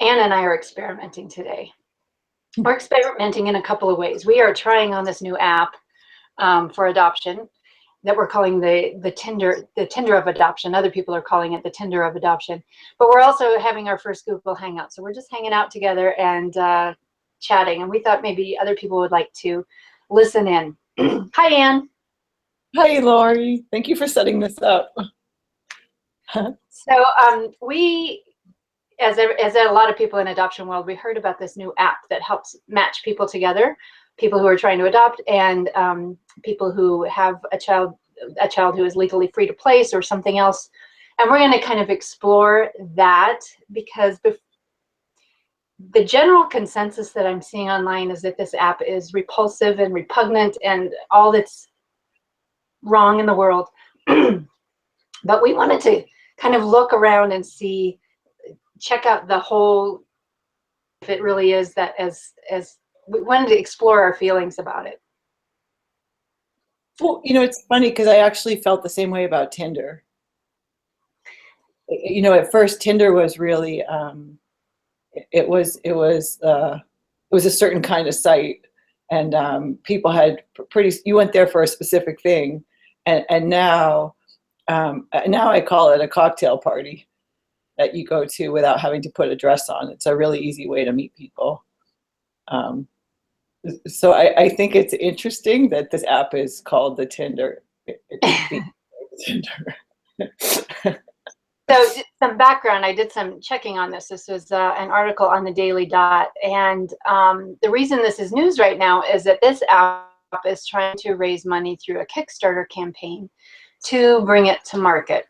Anna and I are experimenting today. We're experimenting in a couple of ways. We are trying on this new app for adoption that we're calling the Tinder of adoption. Other people are calling it the Tinder of adoption. But we're also having our first Google Hangout. So we're just hanging out together and chatting. And we thought maybe other people would like to listen in. Hi, Ann. Hi, Lori. Thank you for setting this up. So we, as a lot of people in adoption world, we heard about this new app that helps match people together, people who are trying to adopt and people who have a child who is legally free to place or something else. And we're going to kind of explore that because the general consensus that I'm seeing online is that this app is repulsive and repugnant and all that's wrong in the world. But we wanted to kind of look around and see, check out the whole, if it really is that, as we wanted to explore our feelings about it. Well, you know, it's funny because I actually felt the same way about Tinder. You know, at first Tinder was really, it was a certain kind of site, and people had you went there for a specific thing, and now I call it a cocktail party that you go to without having to put a dress on. It's a really easy way to meet people. So I think it's interesting that this app is called the Tinder. Tinder. So some background, I did some checking on this. This was an article on the Daily Dot. And the reason this is news right now is that this app is trying to raise money through a Kickstarter campaign to bring it to market.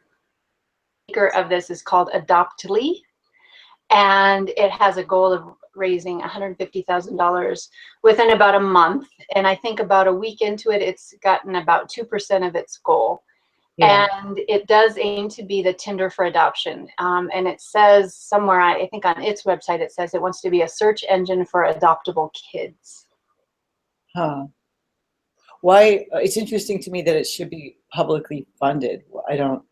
The maker of this is called Adoptly, and it has a goal of raising $150,000 within about a month. And I think about a week into it, it's gotten about 2% of its goal. Yeah. And it does aim to be the Tinder for adoption. And it says somewhere, I think on its website, it says it wants to be a search engine for adoptable kids. Huh. Why? It's interesting to me that it should be publicly funded. I don't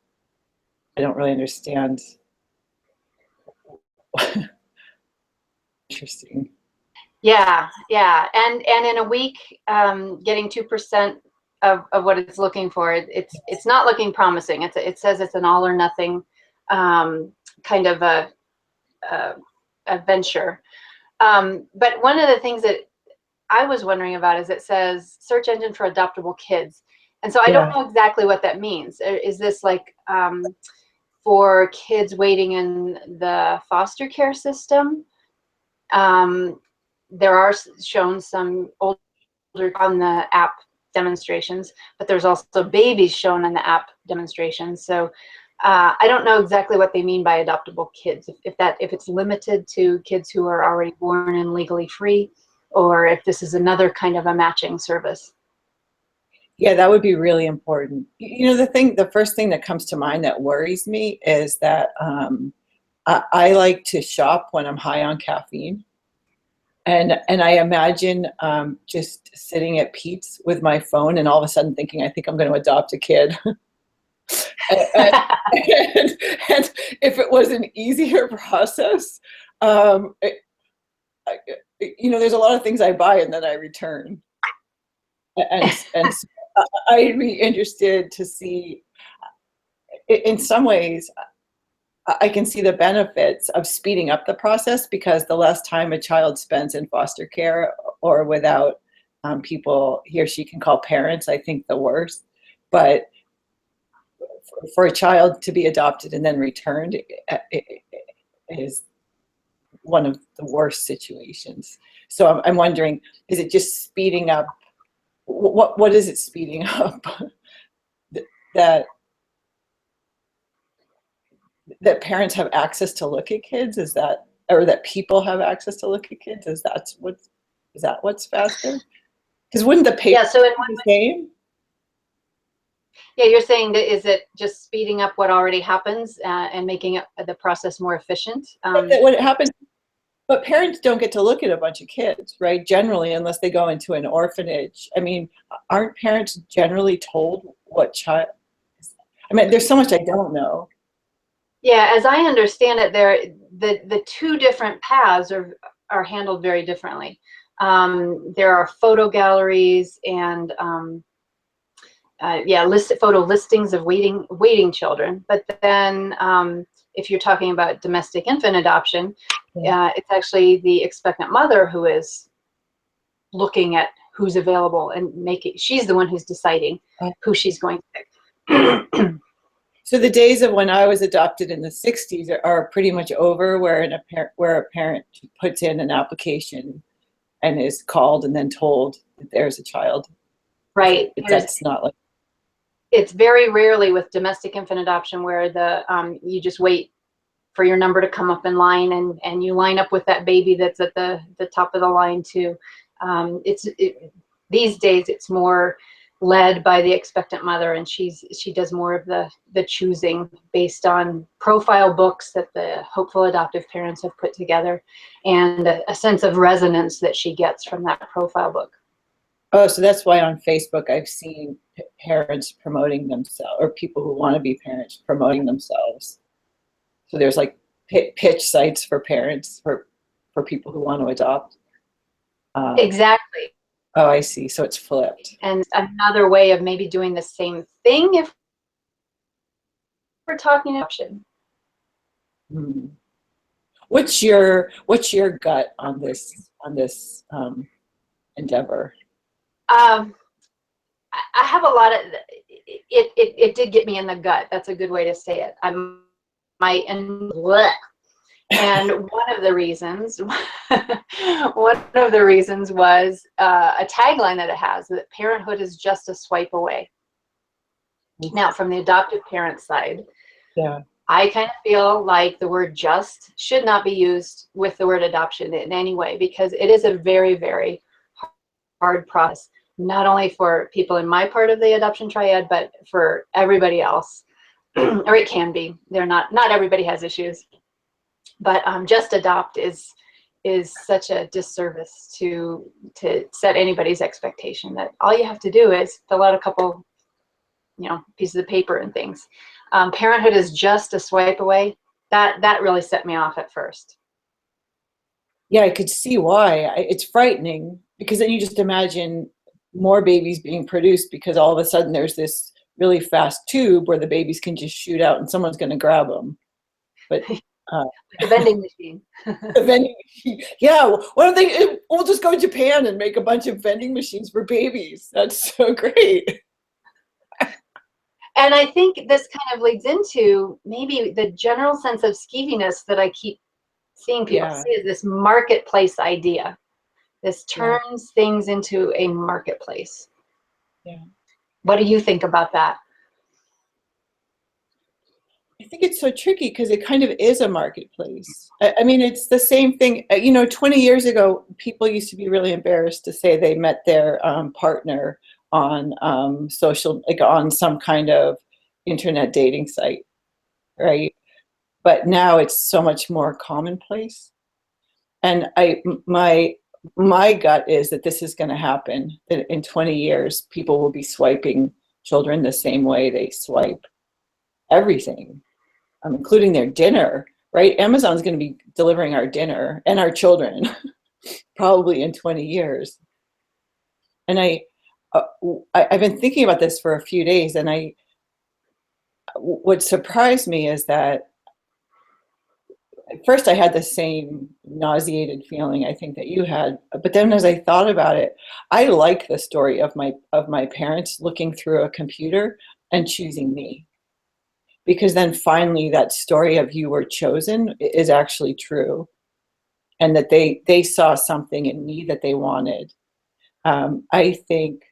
really understand. Interesting. Yeah, yeah. And in a week, getting 2% of what it's looking for, it's not looking promising. It says it's an all or nothing kind of a venture. But one of the things that I was wondering about is it says search engine for adoptable kids. And so I don't know exactly what that means. Is this like for kids waiting in the foster care system? There are shown some older on the app demonstrations, but there's also babies shown in the app demonstrations. So I don't know exactly what they mean by adoptable kids, if it's limited to kids who are already born and legally free, or if this is another kind of a matching service. Yeah, that would be really important. You know, the first thing that comes to mind that worries me is that I like to shop when I'm high on caffeine. And I imagine just sitting at Pete's with my phone and all of a sudden thinking, I think I'm going to adopt a kid. and if it was an easier process, you know, there's a lot of things I buy and then I return. And so I'd be interested to see, in some ways, I can see the benefits of speeding up the process, because the less time a child spends in foster care or without people he or she can call parents, I think the worse. But for a child to be adopted and then returned, it is one of the worst situations. So I'm wondering, is it just speeding up? What is it speeding up? that parents have access to look at kids? Is that, or that people have access to look at kids? Is that what's faster? Because wouldn't the paper be the same? Yeah, you're saying that, is it just speeding up what already happens and making the process more efficient? What happens, but parents don't get to look at a bunch of kids, right? Generally, unless they go into an orphanage. I mean, aren't parents generally told what child? I mean, there's so much I don't know. Yeah, as I understand it, the two different paths are handled very differently. There are photo galleries and photo listings of waiting children. But then if you're talking about domestic infant adoption, it's actually the expectant mother who is looking at who's available and she's the one who's deciding who she's going to pick. So the days of when I was adopted in the 60s are pretty much over, where a parent puts in an application and is called and then told that there's a child. Right. That's not like. It's very rarely with domestic infant adoption where you just wait for your number to come up in line and you line up with that baby that's at the top of the line too. These days it's more led by the expectant mother, and she does more of the choosing based on profile books that the hopeful adoptive parents have put together, and a sense of resonance that she gets from that profile book. Oh, so that's why on Facebook I've seen parents promoting themselves, or people who want to be parents promoting themselves. So there's like pitch sites for parents, for people who want to adopt. Exactly. Oh, I see. So it's flipped. And another way of maybe doing the same thing if we're talking adoption. What's your gut on this endeavor? I have a lot of it did get me in the gut. That's a good way to say it. And one of the reasons was a tagline that it has, that parenthood is just a swipe away. Now, from the adoptive parent side, I kind of feel like the word just should not be used with the word adoption in any way, because it is a very, very hard process, not only for people in my part of the adoption triad, but for everybody else. Or it can be. Not everybody has issues. But just adopt is such a disservice to set anybody's expectation, that all you have to do is fill out a couple, pieces of paper and things. Parenthood is just a swipe away. That really set me off at first. Yeah, I could see why. It's frightening, because then you just imagine more babies being produced, because all of a sudden there's this really fast tube where the babies can just shoot out and someone's going to grab them. But the vending machine. The vending machine. Yeah, why don't they? We'll just go to Japan and make a bunch of vending machines for babies. That's so great. And I think this kind of leads into maybe the general sense of skeeviness that I keep seeing people say, is this marketplace idea. This turns things into a marketplace. Yeah. What do you think about that? I think it's so tricky, because it kind of is a marketplace. I mean, it's the same thing. 20 years ago, people used to be really embarrassed to say they met their partner on social, like on some kind of internet dating site, right? But now it's so much more commonplace. And my gut is that this is going to happen. That in 20 years, people will be swiping children the same way they swipe everything, including their dinner, right? Amazon's going to be delivering our dinner and our children probably in 20 years. And I've been thinking about this for a few days, and what surprised me is that at first I had the same nauseated feeling I think that you had, but then as I thought about it, I like the story of my parents looking through a computer and choosing me. Because then finally that story of you were chosen is actually true, and that they saw something in me that they wanted. I think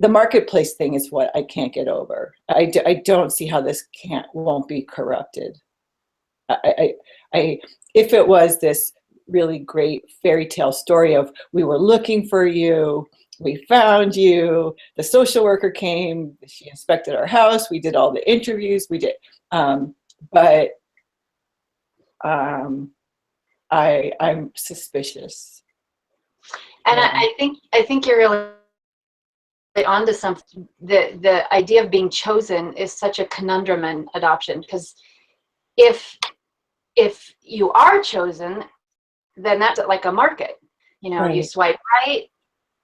the marketplace thing is what I can't get over. I don't see how this won't be corrupted. If it was this really great fairy tale story of we were looking for you, we found you, the social worker came, she inspected our house, we did all the interviews, we did, but I'm suspicious. And I think you're really onto something. The idea of being chosen is such a conundrum in adoption, because if if you are chosen, then that's like a market. You know, you Right. swipe right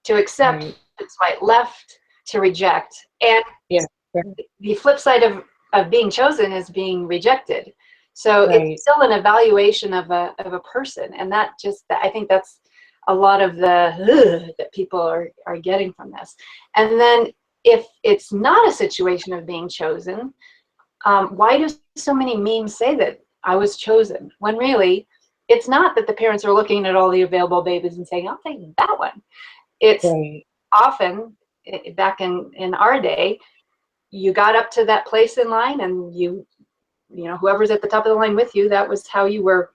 to accept, Right. swipe left to reject. And Yeah. Right. the flip side of being chosen is being rejected. So it's Right. still an evaluation of a person. And that just, I think that's a lot of the that people are getting from this. And then if it's not a situation of being chosen, why do so many memes say that I was chosen? When really, it's not that the parents are looking at all the available babies and saying, I'll take that one. It's Right. often, back in our day, you got up to that place in line and you know, whoever's at the top of the line with you, that was how you were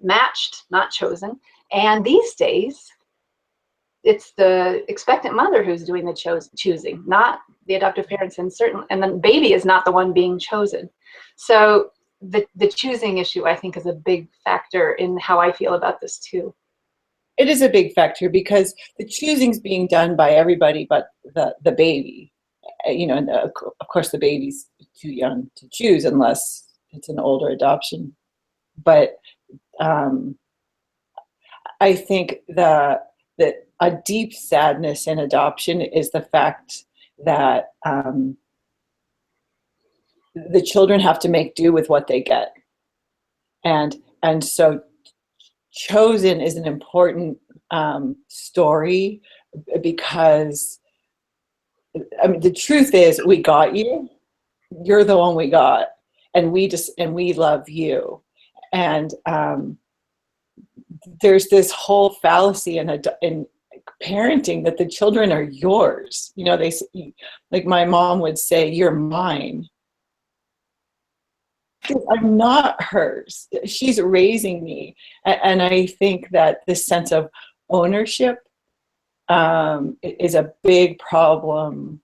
matched, not chosen. And these days, it's the expectant mother who's doing the choosing, not the adoptive parents, and certainly, and the baby is not the one being chosen. So the choosing issue, I think, is a big factor in how I feel about this too. It is a big factor because the choosing's being done by everybody but the baby. You know, and of course the baby's too young to choose unless it's an older adoption. But um, I think that a deep sadness in adoption is the fact that the children have to make do with what they get, and so chosen is an important story because I mean the truth is we got you, you're the one we got, and we love you, and there's this whole fallacy in parenting that the children are yours. You know, like my mom would say, "You're mine." I'm not hers. She's raising me, and I think that this sense of ownership is a big problem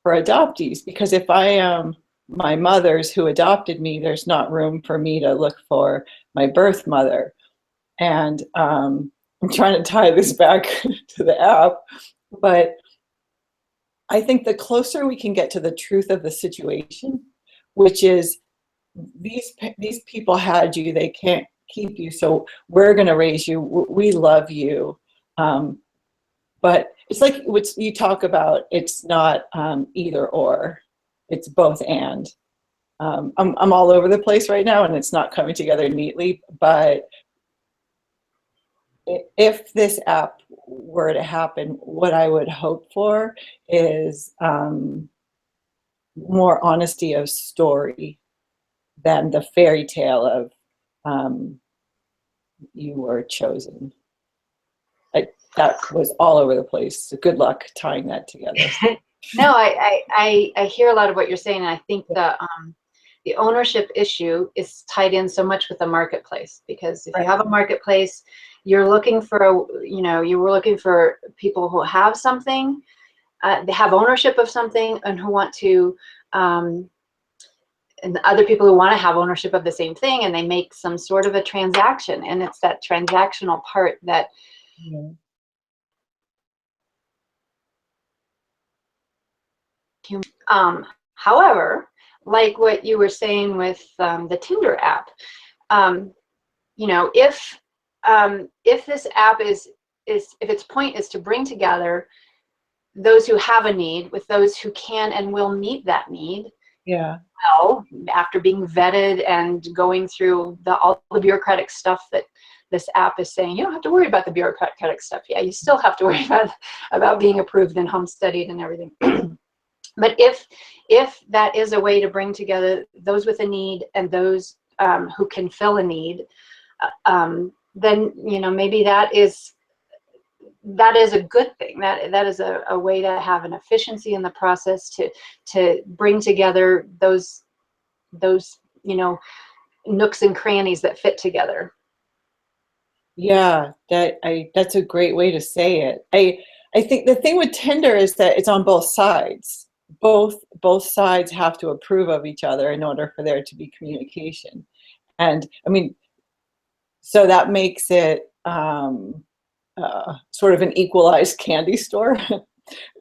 for adoptees because if I am my mother's who adopted me, there's not room for me to look for my birth mother. And I'm trying to tie this back to the app, but I think the closer we can get to the truth of the situation, which is these people had you, they can't keep you, so we're going to raise you. We love you, but it's like what you talk about. It's not either or; it's both and. I'm all over the place right now, and it's not coming together neatly, but if this app were to happen, what I would hope for is more honesty of story than the fairy tale of um, you were chosen. That was all over the place. So good luck tying that together. No, I hear a lot of what you're saying, and I think the ownership issue is tied in so much with the marketplace, because if you have a marketplace, you're looking for you were looking for people who have something, they have ownership of something, and who want to and other people who want to have ownership of the same thing, and they make some sort of a transaction, and it's that transactional part that Yeah. however, like what you were saying with the Tinder app, you know, if this app is if its point is to bring together those who have a need with those who can and will meet that need, Yeah. well, after being vetted and going through all the bureaucratic stuff that this app is saying, you don't have to worry about the bureaucratic stuff. Yeah, you still have to worry about being approved and home studied and everything. But if that is a way to bring together those with a need and those who can fill a need, then maybe that is a good thing. That is a way to have an efficiency in the process to bring together those nooks and crannies that fit together. Yeah, that's a great way to say it. I think the thing with Tinder is that it's on both sides. Both sides have to approve of each other in order for there to be communication. And I mean, so that makes it sort of an equalized candy store.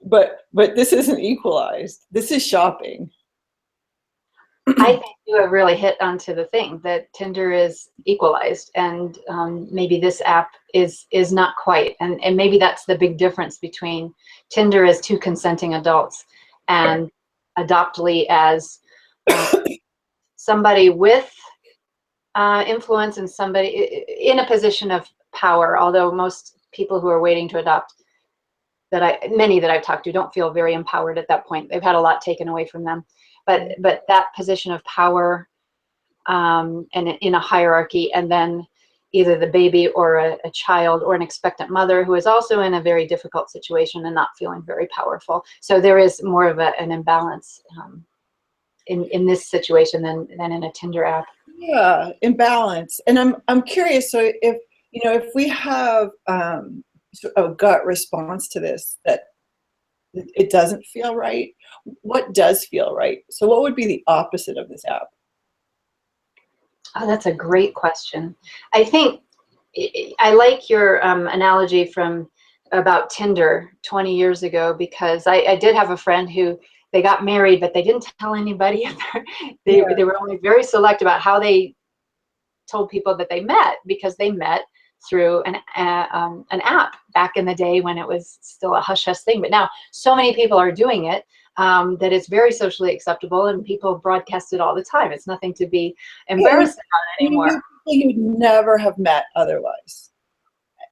but this isn't equalized. This is shopping. I think you have really hit onto the thing that Tinder is equalized, and maybe this app is not quite, and maybe that's the big difference between Tinder as two consenting adults and Adoptly as somebody with influence and somebody in a position of power. Although most people who are waiting to adopt, many that I've talked to, don't feel very empowered at that point. They've had a lot taken away from them. But that position of power, and in a hierarchy, and then either the baby or a child or an expectant mother who is also in a very difficult situation and not feeling very powerful. So there is more of an imbalance in this situation than in a Tinder app. Yeah, imbalance. And I'm curious. So if we have a gut response to this, that it doesn't feel right, what does feel right? So what would be the opposite of this app? Oh, that's a great question. I think I like your analogy from about Tinder 20 years ago, because I did have a friend who, they got married, but they didn't tell anybody. They were only very select about how they told people that they met, because they met through an app back in the day when it was still a hush-hush thing. But now so many people are doing it that it's very socially acceptable, and people broadcast it all the time. It's nothing to be embarrassed about anymore. People you'd never have met otherwise.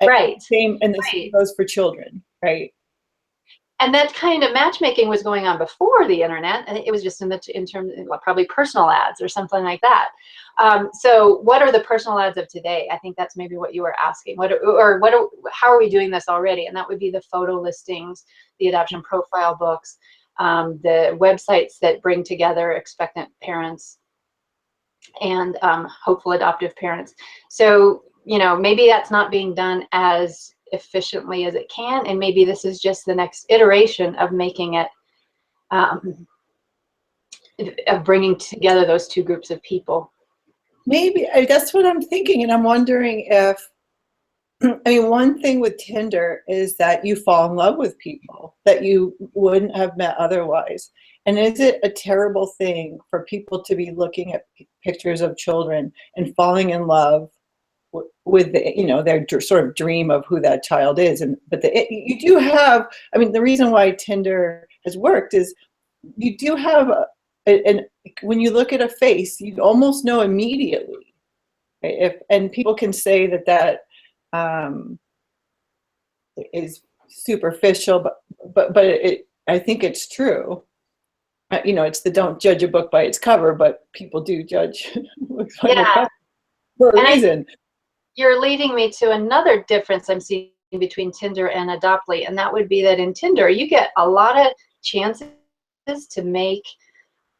Right. And the same goes for children, right? And that kind of matchmaking was going on before the internet, and it was just in terms of probably personal ads or something like that. So what are the personal ads of today? I think that's maybe what you were asking. How are we doing this already? And that would be the photo listings, the adoption profile books, the websites that bring together expectant parents and hopeful adoptive parents. So, maybe that's not being done as efficiently as it can, and maybe this is just the next iteration of making it, of bringing together those two groups of people. Maybe that's what I'm thinking, and I'm wondering if, one thing with Tinder is that you fall in love with people that you wouldn't have met otherwise. And is it a terrible thing for people to be looking at pictures of children and falling in love with their sort of dream of who that child is? You do have, the reason why Tinder has worked is you do have when you look at a face, you almost know immediately. And people can say that is superficial, but I think it's true. It's the don't judge a book by its cover, but people do judge books by the cover for a reason. You're leading me to another difference I'm seeing between Tinder and Adoptly, and that would be that in Tinder you get a lot of chances to make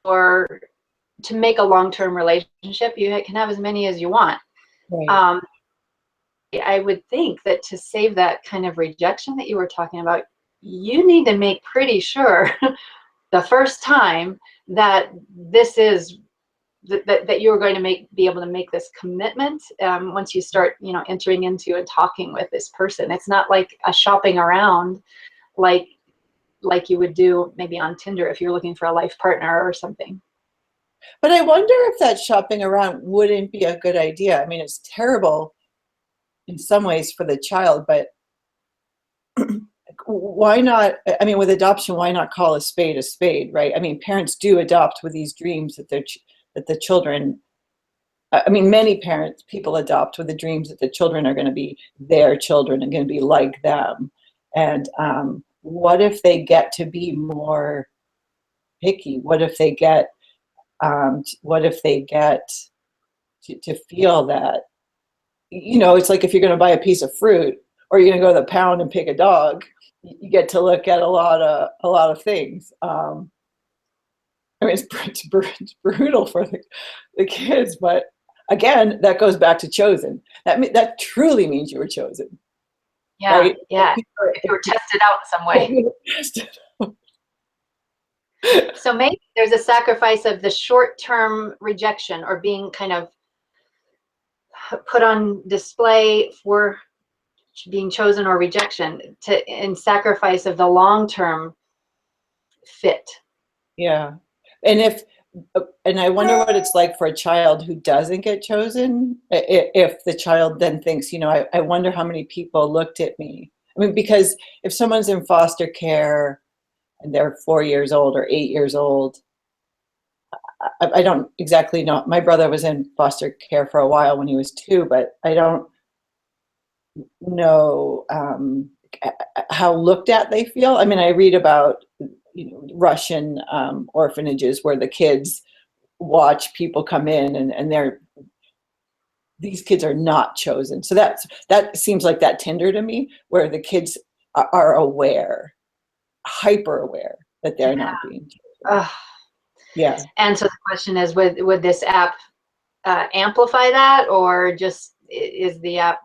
a long-term relationship. You can have as many as you want. Right. I would think that to save that kind of rejection that you were talking about, you need to make pretty sure the first time that this is that you're going to be able to make this commitment once you start, entering into and talking with this person. It's not like a shopping around like you would do maybe on Tinder if you're looking for a life partner or something. But I wonder if that shopping around wouldn't be a good idea. It's terrible in some ways for the child, but why not? With adoption, why not call a spade, right? Parents do adopt with these dreams that the children, many people adopt with the dreams that the children are going to be their children and going to be like them. And what if they get to be more picky? What if they get to feel that, it's like if you're going to buy a piece of fruit or you're going to go to the pound and pick a dog, you get to look at a lot of things. It's brutal for the kids, but again, that goes back to chosen. That truly means you were chosen. Yeah, right? yeah. If you were tested out in some way. So maybe there's a sacrifice of the short-term rejection or being kind of put on display for being chosen or rejection in sacrifice of the long-term fit. Yeah. And if and I wonder what it's like for a child who doesn't get chosen, if the child then thinks, I wonder how many people looked at me. I mean, because if someone's in foster care and they're 4 years old or 8 years old, I don't exactly know. My brother was in foster care for a while when he was 2, but I don't know how looked at they feel. I mean, I read about Russian orphanages where the kids watch people come in, and these kids are not chosen. So that seems like that Tinder to me, where the kids are aware, hyper aware that they're not being chosen. Ugh. Yeah. And so the question is, would this app amplify that, or just is the app,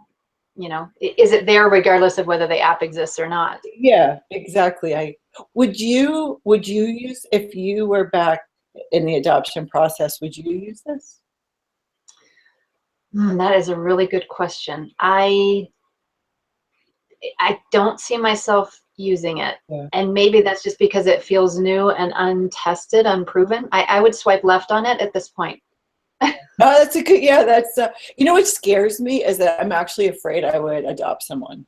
is it there regardless of whether the app exists or not? Yeah, exactly. Would you use, if you were back in the adoption process, would you use this? That is a really good question. I don't see myself using it. Yeah. And maybe that's just because it feels new and untested, unproven. I would swipe left on it at this point. Oh, that's a good, yeah, that's, what scares me is that I'm actually afraid I would adopt someone.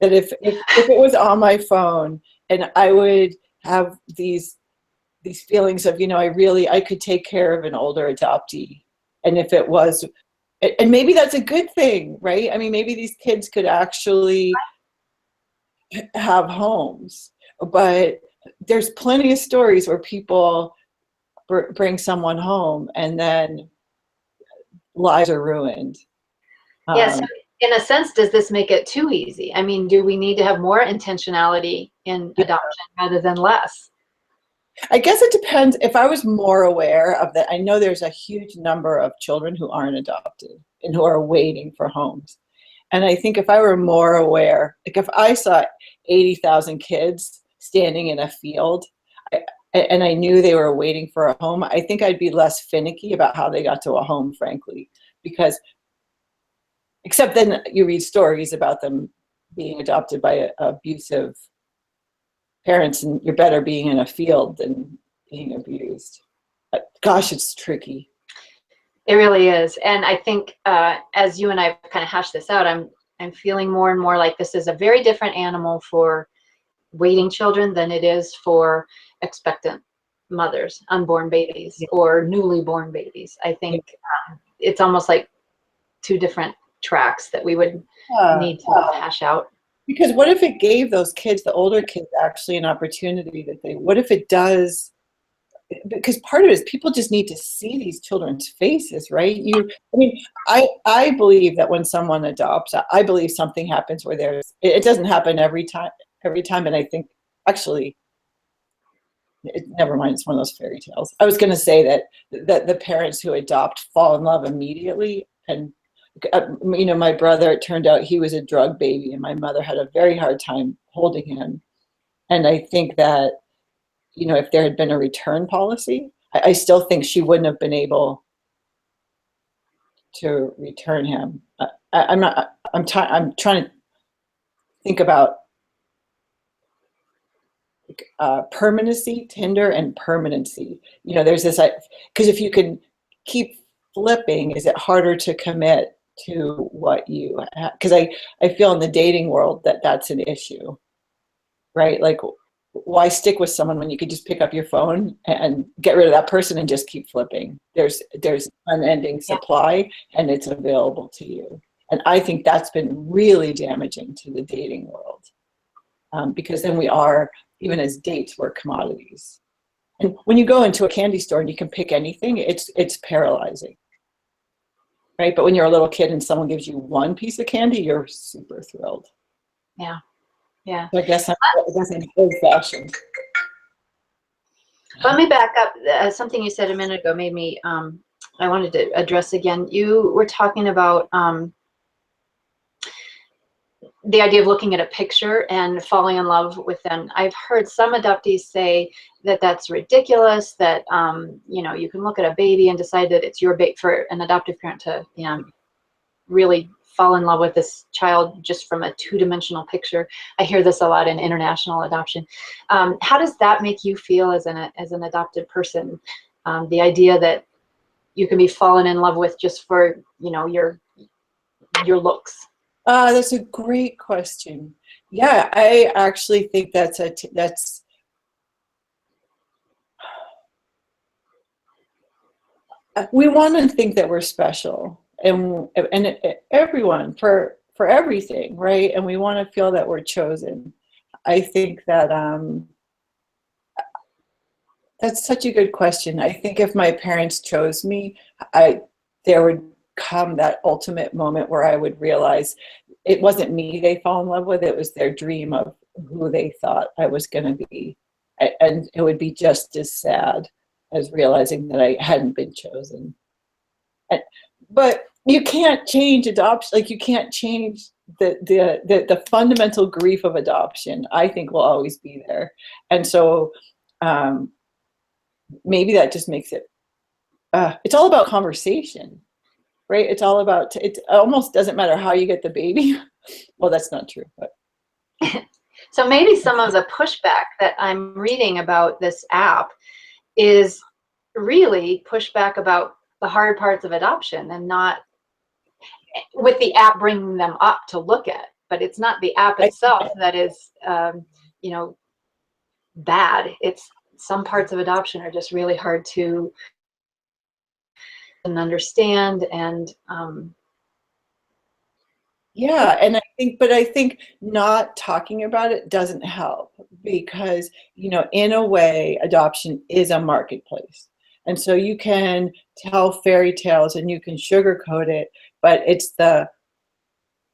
That if it was on my phone and I would have these feelings of, I could take care of an older adoptee. And if it was, and maybe that's a good thing, right? I mean, maybe these kids could actually have homes, but there's plenty of stories where people bring someone home and then lives are ruined. Yes. In a sense, does this make it too easy? I mean, do we need to have more intentionality in adoption rather than less? I guess it depends. If I was more aware of that, I know there's a huge number of children who aren't adopted and who are waiting for homes. And I think if I were more aware, like if I saw 80,000 kids standing in a field, and I knew they were waiting for a home, I think I'd be less finicky about how they got to a home, frankly, because except then you read stories about them being adopted by abusive parents, and you're better being in a field than being abused. But gosh, it's tricky. It really is. And I think as you and I kind of hash this out, I'm feeling more and more like this is a very different animal for waiting children than it is for expectant mothers, unborn babies, or newly born babies. I think it's almost like two different tracks that we would need to hash out. Because what if it gave those kids, the older kids, actually an opportunity what if it does, because part of it is people just need to see these children's faces, right? I believe that when someone adopts, I believe something happens where it doesn't happen every time, and I think, actually, never mind, it's one of those fairy tales. I was going to say that the parents who adopt fall in love immediately, and my brother, it turned out he was a drug baby, and my mother had a very hard time holding him. And I think that, if there had been a return policy, I still think she wouldn't have been able to return him. I'm trying to think about permanency, Tinder, and permanency. There's this, because if you can keep flipping, is it harder to commit to what you have? Because I feel in the dating world that's an issue, right? Like, why stick with someone when you could just pick up your phone and get rid of that person and just keep flipping? There's unending supply, and it's available to you. And I think that's been really damaging to the dating world, because then we are, even as dates, we're commodities. And when you go into a candy store and you can pick anything, it's paralyzing, right? But when you're a little kid and someone gives you one piece of candy, you're super thrilled. Yeah. Yeah. So I guess I'm old-fashioned. Let me back up. Something you said a minute ago made me, I wanted to address again. You were talking about the idea of looking at a picture and falling in love with them. I've heard some adoptees say that that's ridiculous, that you can look at a baby and decide that it's your baby, for an adoptive parent to really fall in love with this child just from a two-dimensional picture. I hear this a lot in international adoption. How does that make you feel as an adopted person? the idea that you can be fallen in love with just for, you know, your looks. That's a great question. Yeah, I actually think that's we want to think that we're special, and everyone for everything, right? And we want to feel that we're chosen. I think that that's such a good question. I think if my parents chose me, there would come that ultimate moment where I would realize it wasn't me they fell in love with, it was their dream of who they thought I was going to be. And it would be just as sad as realizing that I hadn't been chosen. But you can't change adoption. Like, you can't change the fundamental grief of adoption. I think will always be there. And so maybe that just makes it, it's all about conversation, right? It's all about, it almost doesn't matter how you get the baby. Well, that's not true, but. So maybe some of the pushback that I'm reading about this app is really pushback about the hard parts of adoption, and not with the app bringing them up to look at. But it's not the app itself that is, you know, bad. It's some parts of adoption are just really hard to understand, and yeah, and I think not talking about it doesn't help, because, you know, in a way, adoption is a marketplace. And so you can tell fairy tales and you can sugarcoat it, but it's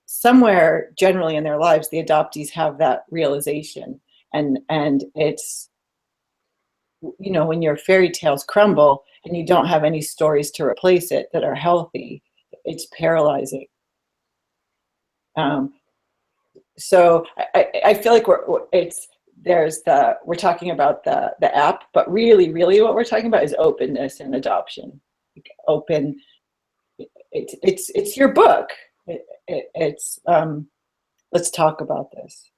somewhere generally in their lives, the adoptees have that realization. And it's, you know, when your fairy tales crumble and you don't have any stories to replace it that are healthy, it's paralyzing. So I feel like we're talking about the app, but really what we're talking about is openness and adoption. Open, it's your book. It's let's talk about this.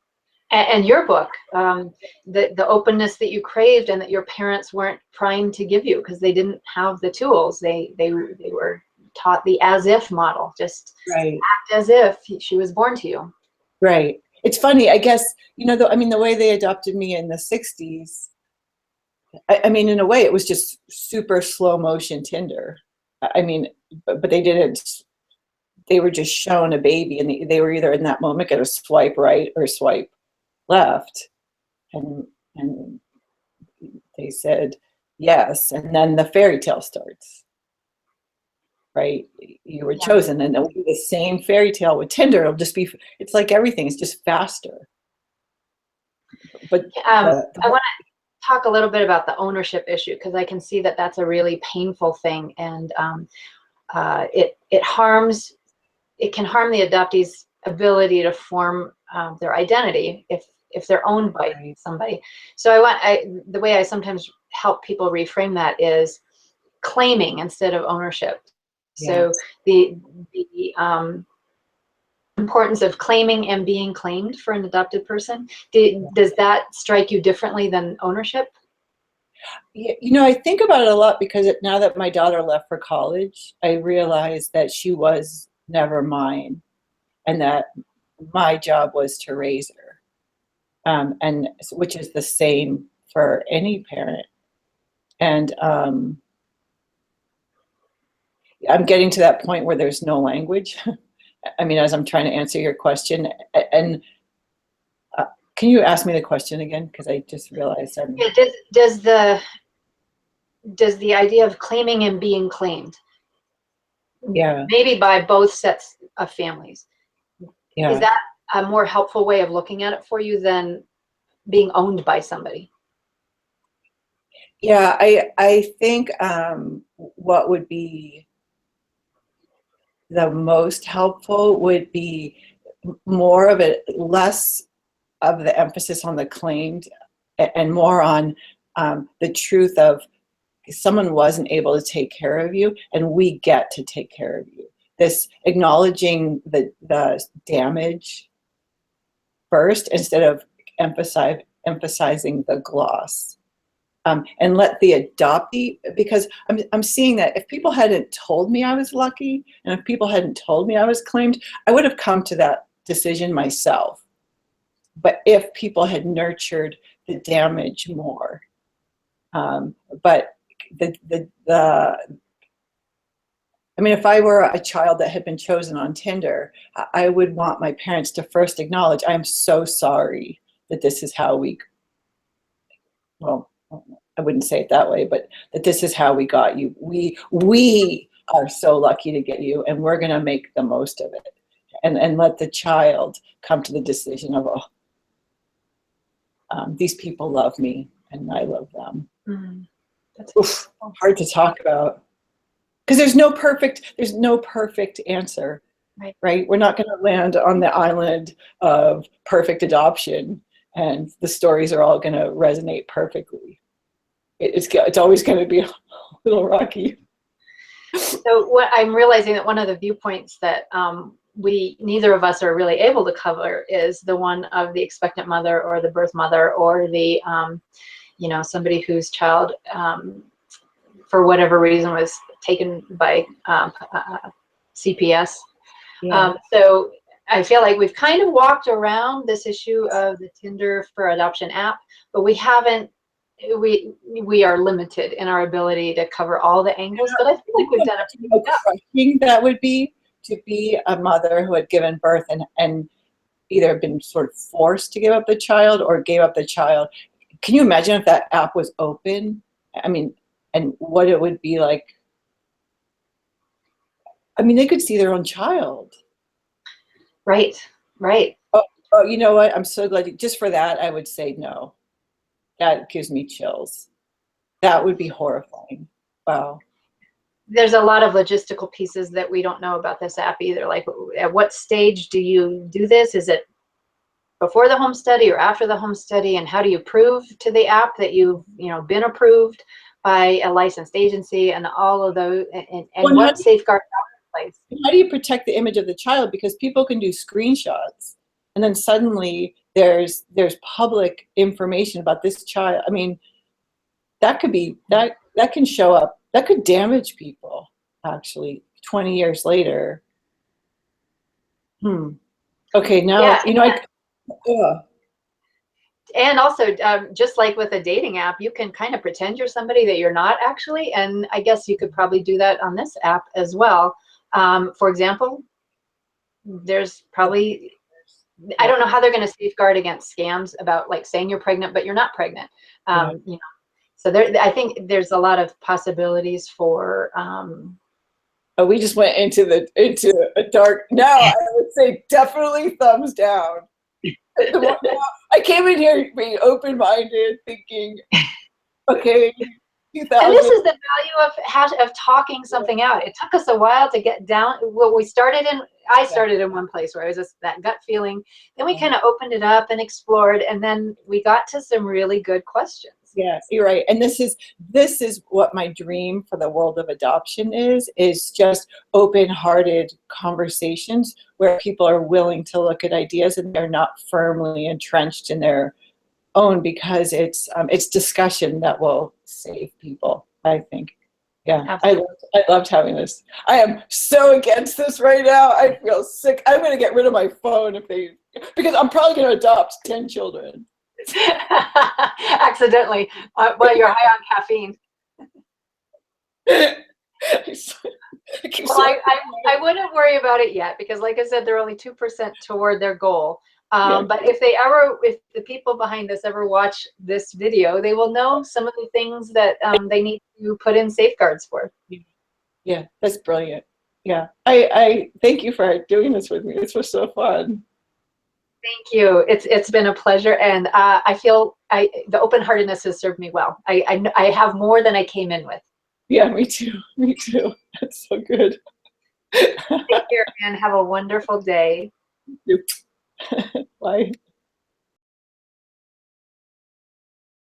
and your book, the openness that you craved and that your parents weren't primed to give you because they didn't have the tools. They were taught the as if model, just Right. act as if she was born to you. Right. It's funny, I guess, you know, the way they adopted me in the 60s, I mean, in a way, it was just super slow motion Tinder. I mean, but they didn't, they were just shown a baby, and they were either in that moment going to swipe right or swipe left. And they said yes. And then the fairy tale starts, right? You were chosen, and it'll be the same fairy tale with Tinder. It'll just be, it's like everything is just faster. But I want to talk a little bit about the ownership issue, because I can see that that's a really painful thing, and it can harm the adoptee's ability to form their identity if they're owned by somebody. So the way I sometimes help people reframe that is claiming instead of ownership. So the importance of claiming and being claimed for an adopted person, does that strike you differently than ownership? You know, I think about it a lot, because now that my daughter left for college, I realized that she was never mine, and that my job was to raise her, and which is the same for any parent. And I'm getting to that point where there's no language. I mean, as I'm trying to answer your question, and can you ask me the question again? Because I just realized does the idea of claiming and being claimed, yeah, maybe by both sets of families, yeah, is that a more helpful way of looking at it for you than being owned by somebody? yeah, I think what would be the most helpful would be more of it, less of the emphasis on the claimed, and more on the truth of someone wasn't able to take care of you, and we get to take care of you. This acknowledging the damage first, instead of emphasizing the gloss. and let the adoptee, because I'm seeing that if people hadn't told me I was lucky, and if people hadn't told me I was claimed, I would have come to that decision myself. But if people had nurtured the damage more, but I mean, if I were a child that had been chosen on Tinder, I would want my parents to first acknowledge, I am so sorry that this is how well, I wouldn't say it that way, but that this is how we got you. We are so lucky to get you, and we're going to make the most of it. And let the child come to the decision of, these people love me and I love them. That's hard to talk about. Because there's no perfect answer, right? We're not going to land on the island of perfect adoption, and the stories are all going to resonate perfectly. It's always going to be a little rocky. So what I'm realizing that one of the viewpoints that neither of us are really able to cover is the one of the expectant mother or the birth mother or the somebody whose child for whatever reason was taken by CPS. Yeah. So I feel like we've kind of walked around this issue of the Tinder for Adoption app, but we haven't. We are limited in our ability to cover all the angles, but I feel like we've done a pretty good job. Crushing that would be to be a mother who had given birth and either been sort of forced to give up the child or gave up the child. Can you imagine if that app was open? I mean, and what it would be like. I mean, they could see their own child. Right. Oh, you know what? I'm so glad. Just for that, I would say no. That gives me chills. That would be horrifying. Wow. There's a lot of logistical pieces that we don't know about this app either. Like, at what stage do you do this? Is it before the home study or after the home study? And how do you prove to the app that you've been approved by a licensed agency and all of those? And what safeguards are in place? How do you protect the image of the child? Because people can do screenshots, and then suddenly there's public information about this child. I mean, that could be that can show up. That could damage people, actually, 20 years later. Okay, now, And also, just like with a dating app, you can kind of pretend you're somebody that you're not actually. And I guess you could probably do that on this app as well. For example, there's probably, I don't know how they're going to safeguard against scams about like saying you're pregnant, but you're not pregnant. So I think there's a lot of possibilities for. We just went into a dark. Now I would say definitely thumbs down. I came in here being open-minded, thinking, okay, 2000. And this is the value of talking something out. It took us a while to get down. Well, I started in one place where it was just that gut feeling. Then we kind of opened it up and explored, and then we got to some really good questions. Yes, you're right. And this is what my dream for the world of adoption is just open-hearted conversations where people are willing to look at ideas and they're not firmly entrenched in their own, because it's discussion that will save people, I think. Yeah, I loved having this. I am so against this right now. I feel sick. I'm going to get rid of my phone because I'm probably going to adopt 10 children. Accidentally, while you're high on caffeine. I wouldn't worry about it yet, because like I said, they're only 2% toward their goal. But if the people behind this ever watch this video, they will know some of the things that they need to put in safeguards for. Yeah, that's brilliant. Yeah, I thank you for doing this with me. This was so fun. Thank you. It's been a pleasure, and I feel the open-heartedness has served me well. I have more than I came in with. Yeah, me too. Me too. That's so good. Take care and have a wonderful day. Bye.